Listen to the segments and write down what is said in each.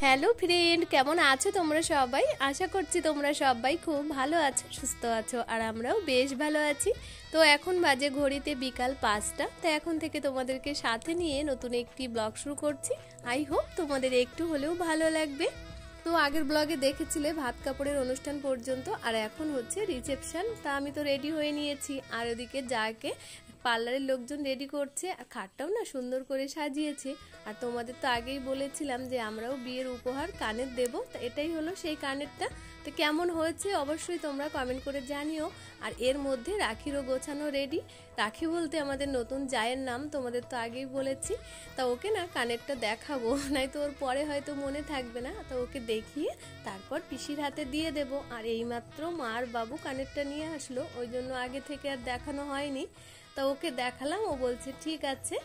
Hello friend, কেমন আছো তোমরা সবাই? আশা করছি তোমরা সবাই খুব ভালো আছো, সুস্থ আছো, আর আমরাও বেশ ভালো আছি। তো এখন বাজে ঘড়িতে বিকাল 5টা। তো এখন থেকে তোমাদেরকে সাথে নিয়ে নতুন একটি ব্লগ শুরু করছি। আই হোপ তোমাদের একটু হলেও ভালো লাগবে। তো আগের ব্লগে দেখেছিলে ভাত কাপড়ের অনুষ্ঠান পর্যন্ত, আর এখন হচ্ছে রিসেপশন। তা আমি তো রেডি হয়ে নিয়েছি, আর ওদিকে যাকে পার্লারের লোকজন রেডি করছে, আর খাটটাও না সুন্দর করে সাজিয়েছে। আর তোমাদের তো আগেই বলেছিলাম যে আমরাও বিয়ের উপহার কানের দেব, তো এটাই হলো সেই কানেরটা। তো কেমন হয়েছে অবশ্যই তোমরা কমেন্ট করে জানিও। আর এর মধ্যে রাখিরও গোছানো রেডি। রাখি বলতে আমাদের নতুন জায়ের নাম, তোমাদের তো আগেই বলেছি। তা ওকে না কানেরটা দেখাবো, নাই তো ওর পরে হয়তো মনে থাকবে না। তো ওকে দেখিয়ে তারপর পিসির হাতে দিয়ে দেব। আর এইমাত্র মা আর বাবু কানেরটা নিয়ে আসলো, ওই জন্য আগে থেকে আর দেখানো হয়নি। তা ওকে দেখালাম, ও বলছে ঠিক আছে।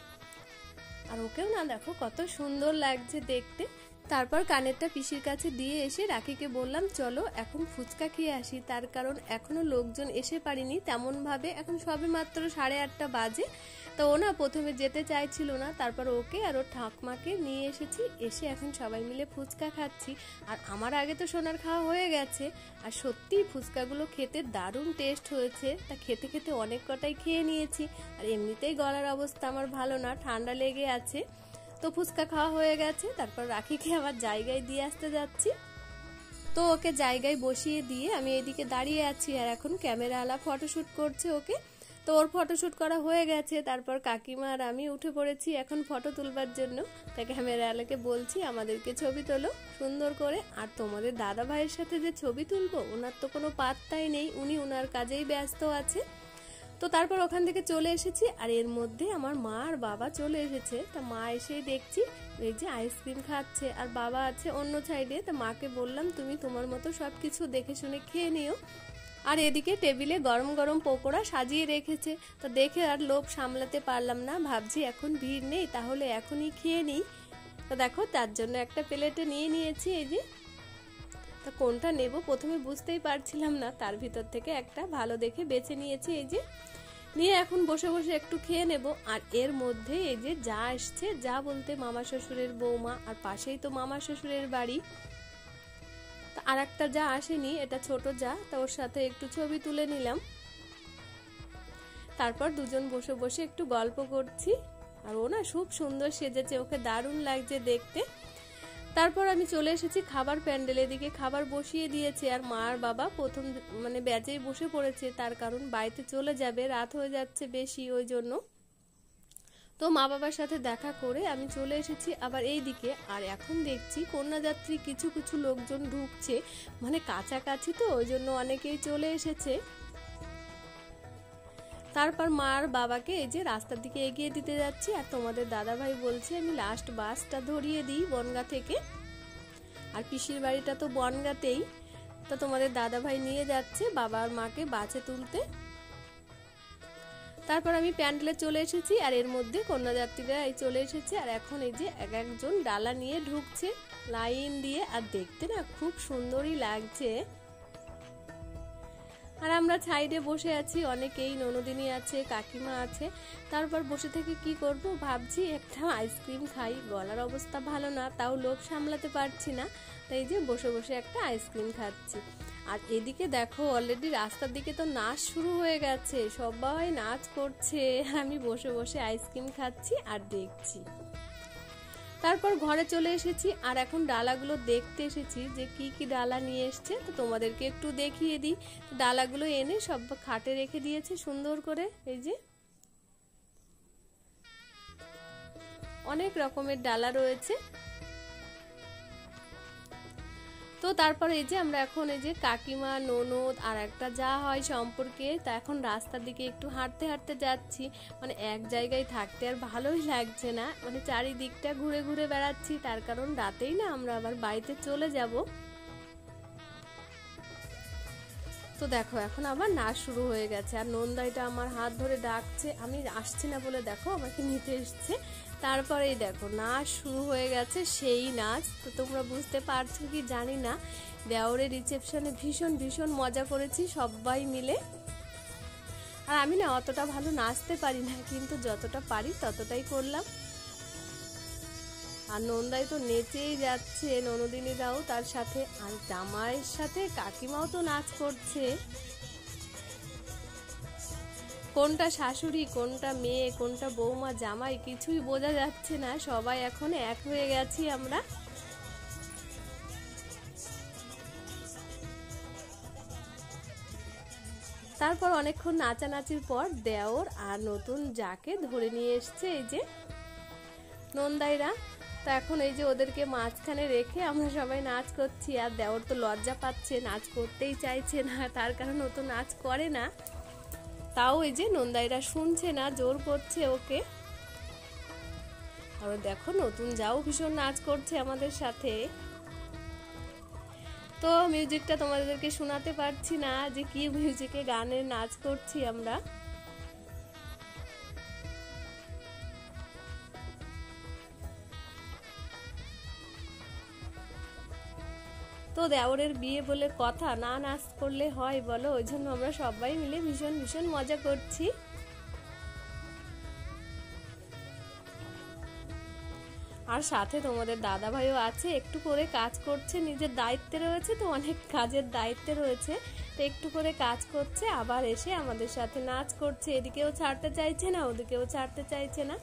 আর ওকেও না দেখো কত সুন্দর লাগছে দেখতে। তারপর কানেরটা পিসির কাছে দিয়ে এসে রাখিকে বললাম চলো এখন ফুচকা খেয়ে আসি, তার কারণ এখনো লোকজন এসে পারিনি তেমন ভাবে, এখন সবে মাত্র 8:30 বাজে। তো ও না প্রথমে যেতে চাইছিল না, তারপর ওকে আর ওর ঠাকমাকে নিয়ে এসেছি, এসে এখন সবাই মিলে ফুচকা খাচ্ছি। আর আমার আগে তো সোনার খাওয়া হয়ে গেছে, আর সত্যিই ফুচকাগুলো খেতে দারুণ টেস্ট হয়েছে। তা খেতে খেতে অনেক কটাই খেয়ে নিয়েছি। আর এমনিতেই গলার অবস্থা আমার ভালো না, ঠান্ডা লেগে আছে। তো ফুচকা খাওয়া হয়ে গেছে, তারপর রাখিকে আবার জায়গায় দিয়ে আসতে যাচ্ছি। তো ওকে জায়গায় বসিয়ে দিয়ে আমি এদিকে দাঁড়িয়ে আছি, আর এখন ক্যামেরাওয়ালা ফটোশুট করছে ওকে। তো ওর ফটোশুট করা হয়ে গেছে, তারপর কাকিমা আর আমি উঠে পড়েছি এখন ফটো তুলবার জন্য। তাই ক্যামেরাওয়ালাকে বলছি আমাদেরকে ছবি তোলো সুন্দর করে। আর তোমাদের দাদা ভাইয়ের সাথে যে ছবি তুলবো ওনার তো কোনো পাত্তাই নেই, উনি ওনার কাজেই ব্যস্ত আছে। তো তারপর ওখান থেকে চলে এসেছি, আর এর মধ্যে আমার মা আর বাবা চলে এসেছে। তা মা এসেই দেখছি এই যে আইসক্রিম খাচ্ছে, আর বাবা আছে অন্য সাইডে। তা মাকে বললাম তুমি তোমার মতো সব কিছু দেখে শুনে খেয়ে নিও। আর এদিকে টেবিলে গরম গরম পকোড়া সাজিয়ে রেখেছে। তা দেখে আর লোভ সামলাতে পারলাম না, ভাবছি এখন ভিড় নেই, তাহলে এখনই খেয়ে নিই। তো দেখো তার জন্য একটা প্লেটে নিয়ে নিয়েছি এই যে। তা কোনটা নেব প্রথমে বুঝতেই পারছিলাম না, তার ভিতর থেকে একটা ভালো দেখে বেছে নিয়েছি এই যে। নিয়ে এখন বসে বসে একটু খেয়ে নেব। আর এর মধ্যে এই যে যা আসছে, যা বলতে মামা শ্বশুরের বৌমা, আর পাশেই তো মামা শ্বশুরের বাড়ি। তা আর একটা যা আসেনি, এটা ছোট যা, তা ওর সাথে একটু ছবি তুলে নিলাম। তারপর দুজন বসে বসে একটু গল্প করছি। আর ও না খুব সুন্দর সেজেছে, ওকে দারুণ লাগছে দেখতে। তারপর আমি চলে এসেছি খাবার প্যান্ডেলের দিকে, খাবার বসিয়ে দিয়েছে। আর মা আর বাবা প্রথম ব্যাচেই বসে পড়েছে, তার কারণ বাড়িতে চলে যাবে, রাত হয়ে যাচ্ছে বেশি ওই জন্য। তো মা বাবার সাথে দেখা করে আমি চলে এসেছি আবার এই দিকে। আর এখন দেখছি কন্যাযাত্রী কিছু কিছু লোকজন ঢুকছে, কাছাকাছি তো ওই জন্য অনেকেই চলে এসেছে। তারপর মা আর বাবাকে এই যে রাস্তার দিকে এগিয়ে দিতে যাচ্ছি। আর তোমাদের দাদা ভাই বলছে আমি লাস্ট বাসটা ধরিয়ে দিই বনগা থেকে, আর পিসির বাড়িটা তো বনগাতেই। তো তোমাদের দাদা ভাই নিয়ে যাচ্ছে বাবা আর মাকে বাসে তুলতে। তারপর আমি প্যান্ডেলে চলে এসেছি, আর এর মধ্যে কন্যাযাত্রীরা এই চলে এসেছে। আর এখন এই যে এক একজন ডালা নিয়ে ঢুকছে লাইন দিয়ে, আর দেখতে না খুব সুন্দরই লাগছে। আর আমরা সাইডে বসে আছি, অনেকেই ননদিনী আছে, কাকিমা আছে। তারপর বসে থেকে কি করব ভাবছি একটা আইসক্রিম খাই, গলার অবস্থা ভালো না, তাও লোভ সামলাতে পারছি না। তাই যে বসে বসে একটা আইসক্রিম খাচ্ছি। আর এদিকে দেখো অলরেডি রাস্তার দিকে তো নাচ শুরু হয়ে গেছে, সবাই নাচ করছে, আমি বসে বসে আইসক্রিম খাচ্ছি আর দেখছি। তারপর ঘরে চলে এসেছি, আর এখন ডালাগুলো দেখতে এসেছি যে কি কি ডালা নিয়ে এসছে। তো তোমাদেরকে একটু দেখিয়ে দিই। ডালাগুলো এনে সব খাটে রেখে দিয়েছে সুন্দর করে, এই যে অনেক রকমের ডালা রয়েছে। তো তারপরে এই যে আমরা এখন এই যে কাকিমা, ননদ আর একটা যা হয় সম্পর্কে, তা এখন রাস্তার দিকে একটু হাঁটতে হাঁটতে যাচ্ছি। মানে এক জায়গায় থাকতে আর ভালোই লাগছে না, মানে চারিদিকটা ঘুরে ঘুরে বেড়াচ্ছি, তার কারণ রাতেই না আমরা আবার বাড়িতে চলে যাব। তো দেখো এখন আবার নাচ শুরু হয়ে গেছে, আর নন্দাইটা আমার হাত ধরে ডাকছে, আমি আসছি না বলে দেখো আমাকে নিতে এসছে। তারপরেই দেখো নাচ শুরু হয়ে গেছে, সেই নাচ। তো তোমরা বুঝতে পারছো কি জানি না, দেওরের রিসেপশনে ভীষণ ভীষণ মজা করেছি সবাই মিলে। আর আমি না অতটা ভালো নাচতে পারি না, কিন্তু যতটা পারি ততটাই করলাম। আর নন্দাই তো নেচেই যাচ্ছে, ননদিনীরাও তার সাথে, আর জামাইয়ের সাথে কাকিমাও তো নাচ করছে। কোনটা শাশুড়ি, কোনটা মেয়ে, কোনটা বৌমা, জামাই কিছুই বোঝা যাচ্ছে না, সবাই এখন এক হয়ে গেছি আমরা। তারপর অনেকক্ষণ নাচানাচির পর দেওর আর নতুন যাকে ধরে নিয়ে এসছে এই যে নন্দাইরা। তো এখন এই যে ওদেরকে মাঝখানে রেখে আমরা সবাই নাচ করছি। আর দেওর তো লজ্জা পাচ্ছে, নাচ করতেই চাইছে না, তার কারণ ও তো নাচ করে না। তাও এই যে নন্দাইরা শুনছে না, জোর করছে ওকে। আর দেখো নতুন যাও ভীষণ নাচ করছে আমাদের সাথে। তো মিউজিকটা তোমাদেরকে শোনাতে পারছি না যে কি মিউজিকে গানের নাচ করছি আমরা। তো দেওরের বিয়ে বলে কথা, না নাচ করলে হয় বলো? ওই জন্য আমরা সবাই মিলে ভীষণ ভীষণ মজা করছি। আর সাথে তোমাদের দাদা ভাইও আছে, একটু করে কাজ করছে, নিজের দায়িত্বে রয়েছে, তো অনেক কাজের দায়িত্বে রয়েছে, তো একটু করে কাজ করছে, আবার এসে আমাদের সাথে নাচ করছে। এদিকেও ছাড়তে চাইছে না, ওদিকেও ছাড়তে চাইছে না।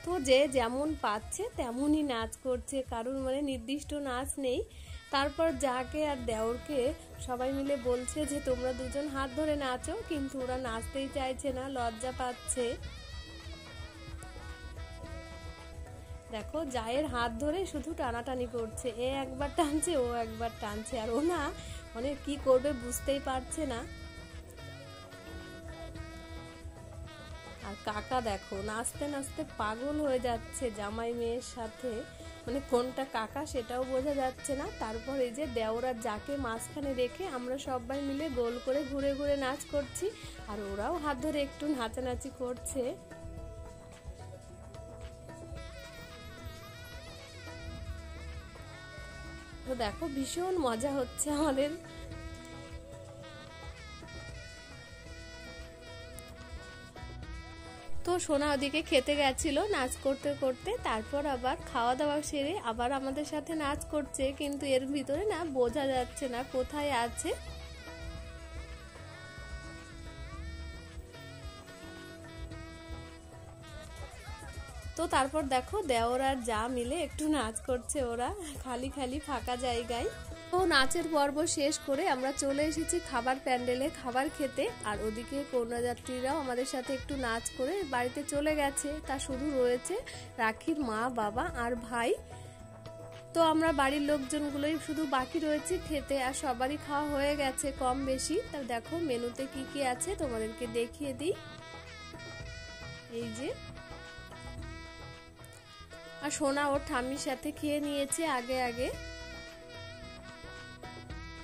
তো যে যেমন পাচ্ছে তেমনই নাচ করছে, কারোর মানে নির্দিষ্ট নাচ নেই। তারপর যাকে আর দেওরকে সবাই মিলে বলছে যে তোমরা দুজন হাত ধরে নাচো, কিন্তু ওরা নাচতেই চাইছে না, লজ্জা পাচ্ছে। দেখো জায়ের হাত ধরে শুধু টানাটানি করছে, এ একবার টানছে, ও একবার টানছে, আর ও না মানে কি করবে বুঝতেই পারছে না। আর কাকা দেখো নাচতে নাচতে পাগল হয়ে যাচ্ছে জামাই মেয়ের সাথে, মানে কোনটা কাকা সেটাও বোঝা যাচ্ছে না। তারপর এই যে দেওরা যাকে মাঝখানে রেখে আমরা সবাই মিলে গোল করে ঘুরে ঘুরে নাচ করছি, আর ওরাও হাত ধরে একটু নাচানাচি করছে। তো দেখো ভীষণ মজা হচ্ছে আমাদের। তো সোনা ওদিকে খেতে গেছিল নাচ করতে করতে, তারপর আবার খাওয়া দাওয়া সেরে আবার আমাদের সাথে নাচ করছে, কিন্তু এর ভিতরে না বোঝা যাচ্ছে না কোথায় আছে। তো তারপর দেখো দেওর আর যা মিলে একটু নাচ করছে ওরা, খালি খালি ফাঁকা জায়গায়। তো নাচের পর্ব শেষ করে আমরা চলে এসেছি খাবার প্যান্ডেলে খাবার খেতে, আর ওদিকে কন্যাযাত্রীরাও আমাদের সাথে একটু নাচ করে বাড়িতে চলে গেছে। তা শুধু রয়েছে রাখির মা, বাবা আর ভাই। তো আমরা বাড়ির লোকজনগুলোই শুধু বাকি রয়েছে খেতে, আর সবারই খাওয়া হয়ে গেছে কম বেশি। তা দেখো মেনুতে কি কি আছে তোমাদেরকে দেখিয়ে দিই। এই যে, আর সোনা ওর ঠাম্মির সাথে খেয়ে নিয়েছে আগে আগে।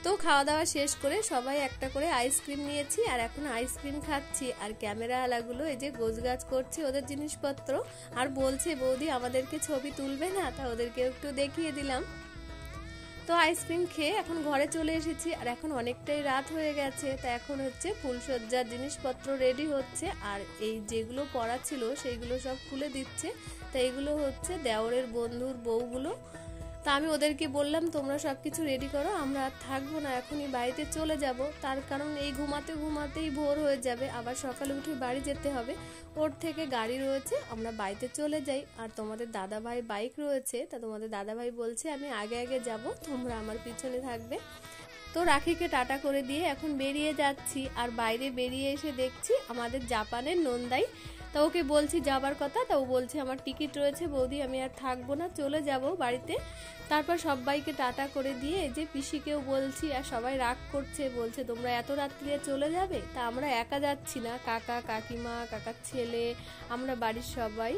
তো খাওয়া দাওয়া শেষ করে সবাই একটা করে আইসক্রিম নিয়েছি, আর এখন আইসক্রিম খাচ্ছি। আর ক্যামেরাওয়ালাগুলো এই যে গোছগাছ করছে ওদের জিনিসপত্র, আর বলছে বৌদি আমাদেরকে ছবি তুলবে না, তা ওদেরকে একটু দেখিয়ে দিলাম। তো আইসক্রিম খেয়ে এখন ঘরে চলে এসেছি, আর এখন অনেকটাই রাত হয়ে গেছে। তা এখন হচ্ছে ফুলসজ্জার জিনিসপত্র রেডি হচ্ছে, আর এই যেগুলো পরা ছিল সেইগুলো সব খুলে দিচ্ছে। তা এগুলো হচ্ছে দেওরের বন্ধুর বউগুলো। তা আমি ওদেরকে বললাম তোমরা সব কিছু রেডি করো, আমরা আর থাকবো না, এখনই বাড়িতে চলে যাব। তার কারণ এই ঘুমাতে ঘুমাতেই ভোর হয়ে যাবে, আবার সকালে উঠে বাড়ি যেতে হবে। ওর থেকে গাড়ি রয়েছে, আমরা বাড়িতে চলে যাই। আর তোমাদের দাদাভাই বাইক রয়েছে, তা তোমাদের দাদাভাই বলছে আমি আগে আগে যাব, তোমরা আমার পিছনে থাকবে। তো রাখিকে টাটা করে দিয়ে এখন বেরিয়ে যাচ্ছি। আর বাইরে বেরিয়ে এসে দেখছি আমাদের জাপানের নন্দাই। তা ওকে বলছি যাবার কথা, তা ও বলছে আমার টিকিট রয়েছে বৌদি, আমি আর থাকবো না, চলে যাব বাড়িতে। তারপর সবাইকে টাটা করে দিয়ে যে পিসিকেও বলছি, আর সবাই রাগ করছে, বলছে তোমরা এত রাত্রিরে চলে যাবে। তা আমরা একা যাচ্ছি না, কাকা কাকিমা কাকার ছেলে আমরা বাড়ির সবাই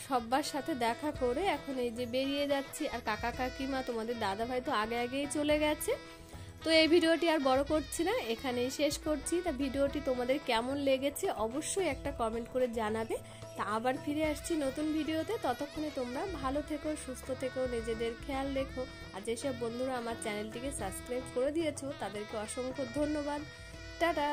সবার সাথে দেখা করে এখন এই যে বেরিয়ে যাচ্ছি। আর কাকা কাকিমা তোমাদের দাদা ভাই তো আগে আগেই চলে গেছে। তো এই ভিডিওটি আর বড় করছি না, এখানেই শেষ করছি। তা ভিডিওটি তোমাদের কেমন লেগেছে অবশ্যই একটা কমেন্ট করে জানাবে। তা আবার ফিরে আসছি নতুন ভিডিওতে, ততক্ষণে তোমরা ভালো থেকো, সুস্থ থেকো, নিজেদের খেয়াল রেখো। আর যেসব বন্ধুরা আমার চ্যানেলটিকে সাবস্ক্রাইব করে দিয়েছো তাদেরকে অসংখ্য ধন্যবাদ। টাটা।